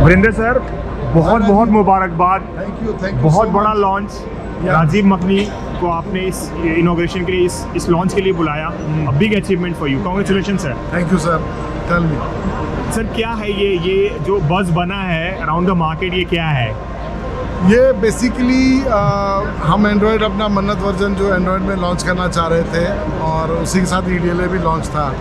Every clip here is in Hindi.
वीरेंद्र सर, बहुत बहुत मुबारकबाद। थैंक यू बहुत बड़ा लॉन्च। राजीव मखनी को आपने इस इनॉग्रेशन के लिए इस लॉन्च के लिए बुलाया। A big achievement for you, congratulation sir. Thank you sir. Tell me sir, क्या है ये जो बज़ बना है अराउंड द मार्केट, ये क्या है? ये बेसिकली हम एंड्रॉयड अपना मन्नत वर्जन जो एंड्रॉयड में लॉन्च करना चाह रहे थे और उसी के साथ EDLA भी लॉन्च था।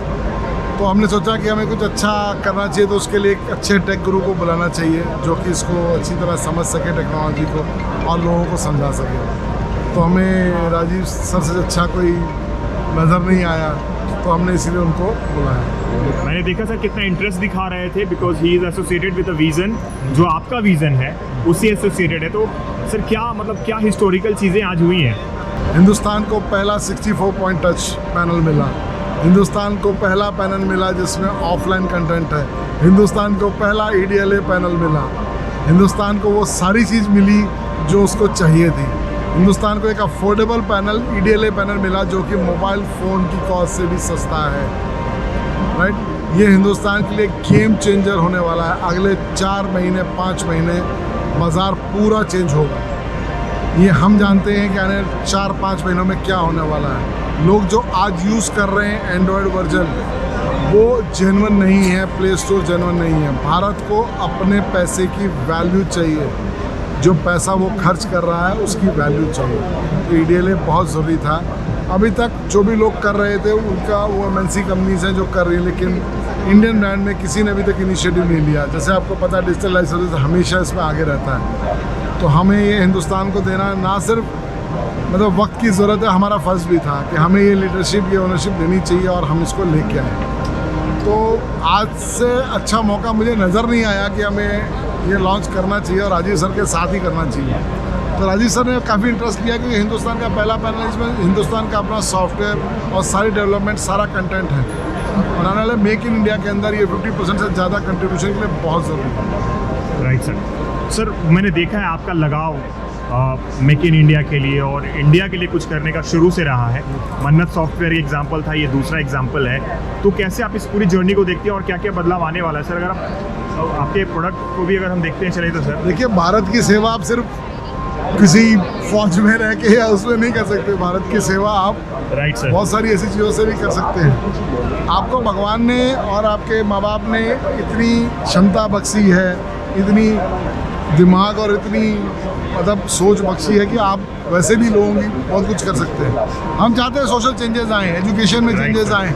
तो हमने सोचा कि हमें कुछ अच्छा करना चाहिए, तो उसके लिए एक अच्छे टेक गुरु को बुलाना चाहिए जो कि इसको अच्छी तरह समझ सके टेक्नोलॉजी को और लोगों को समझा सके। तो हमें राजीव सर से अच्छा कोई नज़र नहीं आया, तो हमने इसीलिए उनको बुलाया। मैंने देखा सर कितना इंटरेस्ट दिखा रहे थे, because he is associated with a vision जो आपका विज़न है उससे एसोसिएटेड है। तो सर क्या हिस्टोरिकल चीज़ें आज हुई हैं? हिंदुस्तान को पहला 64 पॉइंट टच पैनल मिला। हिंदुस्तान को पहला पैनल मिला जिसमें ऑफलाइन कंटेंट है। हिंदुस्तान को पहला EDLA पैनल मिला। हिंदुस्तान को वो सारी चीज़ मिली जो उसको चाहिए थी। हिंदुस्तान को एक अफोर्डेबल पैनल EDLA पैनल मिला जो कि मोबाइल फ़ोन की कॉस्ट से भी सस्ता है। राइट, ये हिंदुस्तान के लिए गेम चेंजर होने वाला है। अगले 4 महीने 5 महीने बाज़ार पूरा चेंज होगा। ये हम जानते हैं कि आने 4-5 महीनों में क्या होने वाला है। लोग जो आज यूज़ कर रहे हैं एंड्रॉयड वर्जन, वो जेन्युइन नहीं है, प्ले स्टोर जेन्युइन नहीं है। भारत को अपने पैसे की वैल्यू चाहिए। जो पैसा वो खर्च कर रहा है उसकी वैल्यू चाहिए। तो EDLA बहुत ज़रूरी था। अभी तक जो भी लोग कर रहे थे उनका वो MNC कंपनीज हैं जो कर रही हैं, लेकिन इंडियन ब्रांड में किसी ने अभी तक इनिशिएटिव नहीं लिया। जैसे आपको पता है डिजिटल लाइसेंस हमेशा इसमें आगे रहता है। तो हमें ये हिंदुस्तान को देना ना सिर्फ मतलब वक्त की ज़रूरत है, हमारा फ़र्ज़ भी था कि हमें ये लीडरशिप, ये ओनरशिप देनी चाहिए और हम इसको लेके आए। तो आज से अच्छा मौका मुझे नज़र नहीं आया कि हमें ये लॉन्च करना चाहिए और राजीव सर के साथ ही करना चाहिए। तो राजीव सर ने काफ़ी इंटरेस्ट लिया क्योंकि हिंदुस्तान का पहला पैनल, इसमें हिंदुस्तान का अपना सॉफ्टवेयर और सारी डेवलपमेंट, सारा कंटेंट है। और आने वाले मेक इन इंडिया के अंदर ये 50% से ज़्यादा कंट्रीब्यूशन के लिए बहुत ज़रूरी है। Right sir. सर, मैंने देखा है आपका लगाव मेक इन इंडिया के लिए और इंडिया के लिए कुछ करने का शुरू से रहा है। मन्नत सॉफ्टवेयर एक एग्जांपल था, ये दूसरा एग्जांपल है। तो कैसे आप इस पूरी जर्नी को देखते हैं और क्या क्या बदलाव आने वाला है सर? अगर आप आपके प्रोडक्ट को भी अगर हम देखते हैं चले तो सर देखिए, भारत की सेवा आप सिर्फ किसी फौज में रह के या उसमें नहीं कर सकते। भारत की सेवा आप राइट सर बहुत सारी ऐसी चीज़ों से भी कर सकते हैं। आपको भगवान ने और आपके माँ बाप ने इतनी क्षमता बख्शी है, इतनी दिमाग और इतनी मतलब सोच बख्शी है कि आप वैसे भी लोगों की बहुत कुछ कर सकते हैं। हम चाहते हैं सोशल चेंजेस आए, एजुकेशन में चेंजेस आए।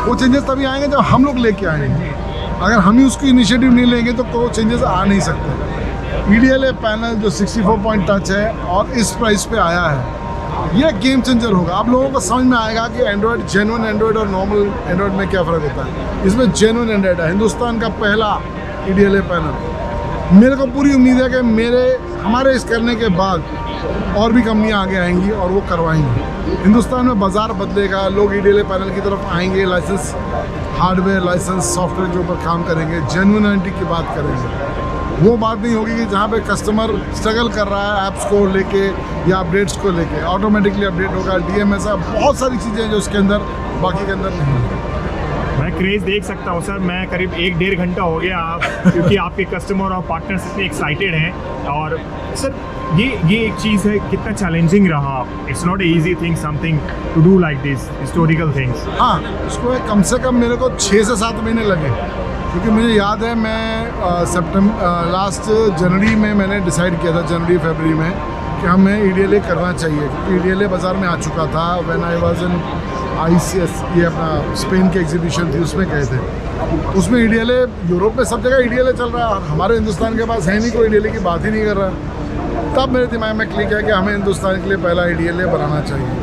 वो चेंजेस तभी आएंगे जब हम लोग लेके आएंगे। अगर हम ही उसकी इनिशिएटिव नहीं लेंगे तो वो चेंजेस आ नहीं सकते। EDLA पैनल जो 64 पॉइंट टच है और इस प्राइस पे आया है, ये गेम चेंजर होगा। आप लोगों को समझ में आएगा कि एंड्रॉयड, जेन्युइन एंड्रॉयड और नॉर्मल एंड्रॉयड में क्या फ़र्क होता है। इसमें जेन्युइन एंड्रॉयड है। हिंदुस्तान का पहला EDLA पैनल। मेरे को पूरी उम्मीद है कि हमारे इस करने के बाद और भी कंपनियां आगे आएंगी और वो करवाएंगी। हिंदुस्तान में बाज़ार बदलेगा, लोग EDLA पैनल की तरफ आएंगे, लाइसेंस हार्डवेयर, लाइसेंस सॉफ्टवेयर के ऊपर काम करेंगे, जेन्युइनिटी की बात करेंगे। वो बात नहीं होगी कि जहाँ पे कस्टमर स्ट्रगल कर रहा है ऐप्स को लेके या अपडेट्स को लेके, ऑटोमेटिकली अपडेट होगा। DMS, बहुत सारी चीज़ें जो उसके अंदर बाकी के अंदर नहीं है। मैं क्रेज़ देख सकता हूँ सर। मैं करीब 1-1.5 घंटा हो गया क्योंकि आपके कस्टमर और पार्टनर्स इतने एक्साइटेड हैं। और सर ये एक चीज़ है, कितना चैलेंजिंग रहा। It's not easy thing something to do like this historical things. हाँ, उसको कम से कम मेरे को 6 से 7 महीने लगे क्योंकि मुझे याद है मैं लास्ट जनवरी में मैंने डिसाइड किया था, जनवरी फरवरी में, कि हमें EDLA करना चाहिए क्योंकि EDLA बाज़ार में आ चुका था। When I was in ICS, ये अपना स्पेन की एग्जीबिशन थी, उसमें गए थे। उसमें EDLA, यूरोप में सब जगह EDLA चल रहा है, हमारे हिंदुस्तान के पास है नहीं, कोई EDLA की बात ही नहीं कर रहा। तब मेरे दिमाग में क्लिक है कि हमें हिंदुस्तान के लिए पहला EDLA बनाना चाहिए।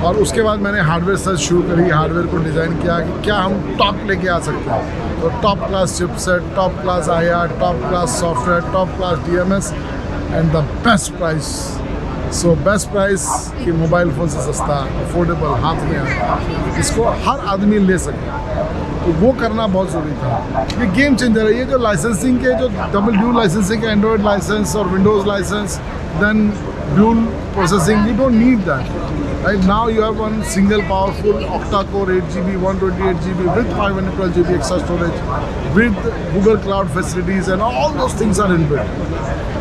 और उसके बाद मैंने हार्डवेयर सर्च शुरू करी, हार्डवेयर को डिज़ाइन किया कि क्या हम टॉप लेके आ सकते हैं। तो top class chipset, top class IR, top class software, top class DMS and the best price. So best price कि मोबाइल फ़ोन से सस्ता, अफोर्डेबल, हाथ में आए, इसको हर आदमी ले सके। तो वो करना बहुत ज़रूरी था। ये गेम चेंजर है। ये जो लाइसेंसिंग के जो डबल ड्यूल लाइसेंसिंग है, एंड्रॉयड लाइसेंस और Windows license, then dual processing, you don't need that. Right now you have one single powerful octa-core 8GB, 128GB with 512GB extra storage with Google Cloud facilities and all those things are inbuilt.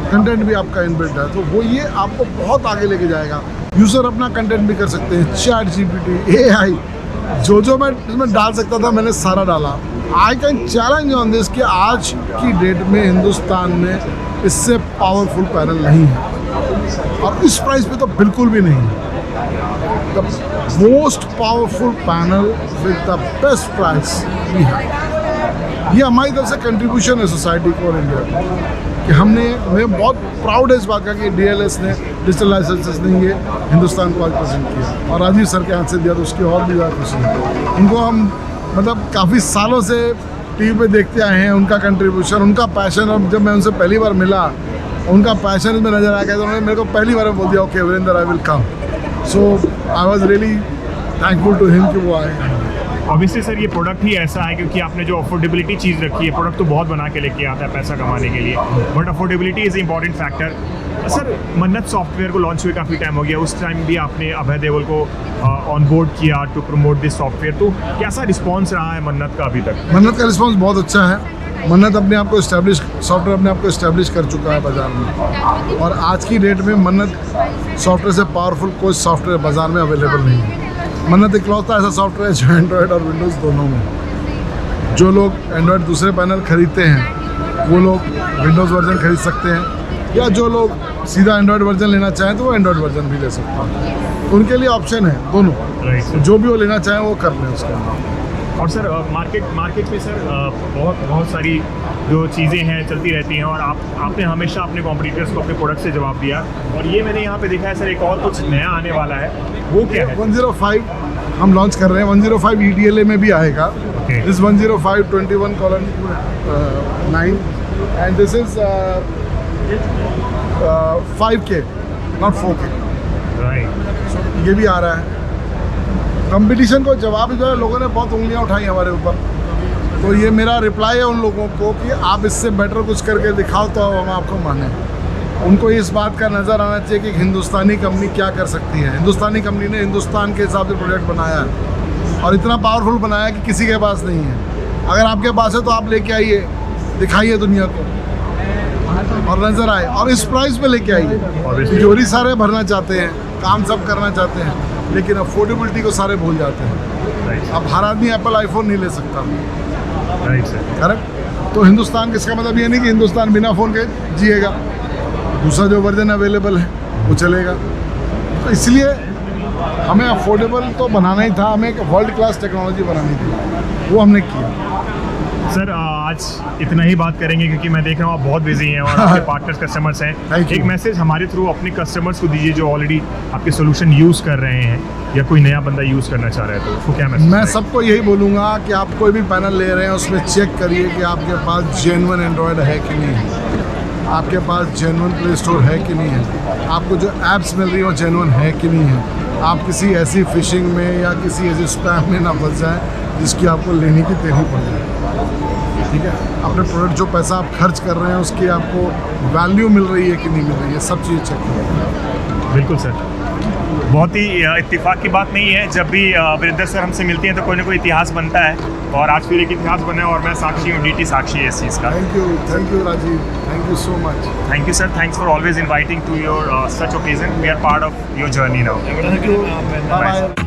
Content भी आपका इनबिल्ट है, तो वो ये आपको बहुत आगे लेके जाएगा। यूज़र अपना कंटेंट भी कर सकते हैं, चैट जीपीटी, AI, जो मैं इसमें डाल सकता था मैंने सारा डाला। I can challenge on this कि आज की डेट में हिंदुस्तान में इससे पावरफुल पैनल नहीं है, और इस प्राइस पे तो बिल्कुल भी नहीं है। The most powerful panel with the best price we have. ये हमारी तरफ से कंट्रीब्यूशन है सोसाइटी को और इंडिया कि मैं बहुत प्राउड है इस बात का कि DLS ने, डिजिटल लाइसेंसेस ने ये हिंदुस्तान को आज प्रेजेंट किया, और राजीव सर के हाथ से दिया तो उसकी और भी ज़्यादा खुशी है। उनको हम मतलब काफ़ी सालों से टीवी पे देखते आए हैं, उनका कंट्रीब्यूशन, उनका पैशन। और जब मैं उनसे पहली बार मिला, उनका पैशन इसमें नज़र आ गया, तो उन्होंने मेरे को पहली बार बोल दिया, okay Virendra, I will come. So I was really thankful to him कि वो आए। ऑब्वियसली सर ये प्रोडक्ट ही ऐसा है क्योंकि आपने जो अफोर्डेबिलिटी चीज़ रखी है, प्रोडक्ट तो बहुत बना के लेके आता है पैसा कमाने के लिए, but affordability is important factor. Sir मन्नत सॉफ्टवेयर को लॉन्च हुए काफ़ी टाइम हो गया, उस टाइम भी आपने अभय देओल को ऑन बोर्ड किया टू प्रमोट दिस सॉफ्टवेयर, तो कैसा रिस्पॉन्स रहा है मन्नत का अभी तक? मन्नत का रिस्पॉन्स बहुत अच्छा है। मन्नत अपने आप को सॉफ्टवेयर अपने आप को इस्टेब्लिश कर चुका है बाज़ार में, और आज की डेट में मन्नत सॉफ्टवेयर से पावरफुल कोई सॉफ्टवेयर बाज़ार में अवेलेबल नहीं है। मन्नत इकलौता ऐसा सॉफ्टवेयर है जो एंड्रॉयड और विंडोज़ दोनों में। जो लोग एंड्रॉयड दूसरे पैनल खरीदते हैं वो लोग विंडोज़ वर्जन खरीद सकते हैं, या जो लोग सीधा एंड्रॉयड वर्जन लेना चाहें तो वो एंड्रॉयड वर्जन भी ले सकते हैं। तो उनके लिए ऑप्शन है दोनों, राइट। जो भी वो लेना चाहें वो कर लें उसके अंदर। और सर मार्केट में सर बहुत सारी जो चीज़ें हैं चलती रहती हैं, और आपने हमेशा अपने कॉम्पिटिटर्स को अपने प्रोडक्ट से जवाब दिया, और ये मैंने यहाँ पे देखा है सर एक और कुछ नया आने वाला है, वो क्या है? 105 हम लॉन्च कर रहे हैं। 105 EDLA में भी आएगा। This 105 21:9 and this is 5K not 4K, right. ये भी आ रहा है। कंपटीशन को जवाब जो है, लोगों ने बहुत उंगलियां उठाई हमारे ऊपर, तो ये मेरा रिप्लाई है उन लोगों को कि आप इससे बेटर कुछ करके दिखाओ तो हम आपको माने। उनको इस बात का नज़र आना चाहिए कि हिंदुस्तानी कंपनी क्या कर सकती है। हिंदुस्तानी कंपनी ने हिंदुस्तान के हिसाब से प्रोडक्ट बनाया है, और इतना पावरफुल बनाया है कि किसी के पास नहीं है। अगर आपके पास है तो आप लेके आइए, दिखाइए दुनिया को, और नज़र आए, और इस प्राइस पे लेके आइए। तिजोरी सारे भरना चाहते हैं, काम सब करना चाहते हैं, लेकिन अफोर्डेबिलिटी को सारे भूल जाते हैं। अब हर आदमी एप्पल आईफोन नहीं ले सकता, राइट सर, करेक्ट। तो हिंदुस्तान, किसका मतलब ये नहीं कि हिंदुस्तान बिना फ़ोन के जिएगा, दूसरा जो वर्जन अवेलेबल है वो चलेगा। तो इसलिए हमें अफोर्डेबल तो बनाना ही था, हमें एक वर्ल्ड क्लास टेक्नोलॉजी बनानी थी, वो हमने किया। सर आज इतना ही बात करेंगे क्योंकि मैं देख रहा हूँ आप बहुत बिजी हैं और आपके पार्टनर्स कस्टमर्स हैं। एक मैसेज हमारे थ्रू अपने कस्टमर्स को दीजिए जो ऑलरेडी आपके सोल्यूशन यूज़ कर रहे हैं, या कोई नया बंदा यूज़ करना चाह रहा है, तो उसको क्या मैसेज? मैं सबको यही बोलूँगा कि आप कोई भी पैनल ले रहे हैं उसमें चेक करिए कि आपके पास जेन्युइन एंड्रॉयड है कि नहीं है, आपके पास जेन्युइन प्ले स्टोर है कि नहीं है, आपको जो ऐप्स मिल रही हैं वो जेन्युइन है कि नहीं है, आप किसी ऐसी फिशिंग में या किसी ऐसे स्पैम में ना फंस जाएँ जिसकी आपको लेने की देनी पड़ जाए। ठीक है, अपने प्रोडक्ट जो पैसा आप खर्च कर रहे हैं उसकी आपको वैल्यू मिल रही है कि नहीं मिल रही है, सब चीज़ चेक करें। बिल्कुल सर, बहुत ही इत्तेफाक की बात नहीं है, जब भी वीरेंद्र सर हमसे मिलती हैं तो कोई ना कोई इतिहास बनता है, और आज फिर एक इतिहास बना है और मैं साक्षी हूँ, DT साक्षी है इस चीज़ का। Thank you Rajiv, thank you so much. Thank you sir, thanks for always inviting to your such occasion, we are part of your journey now. Thank you, bye bye.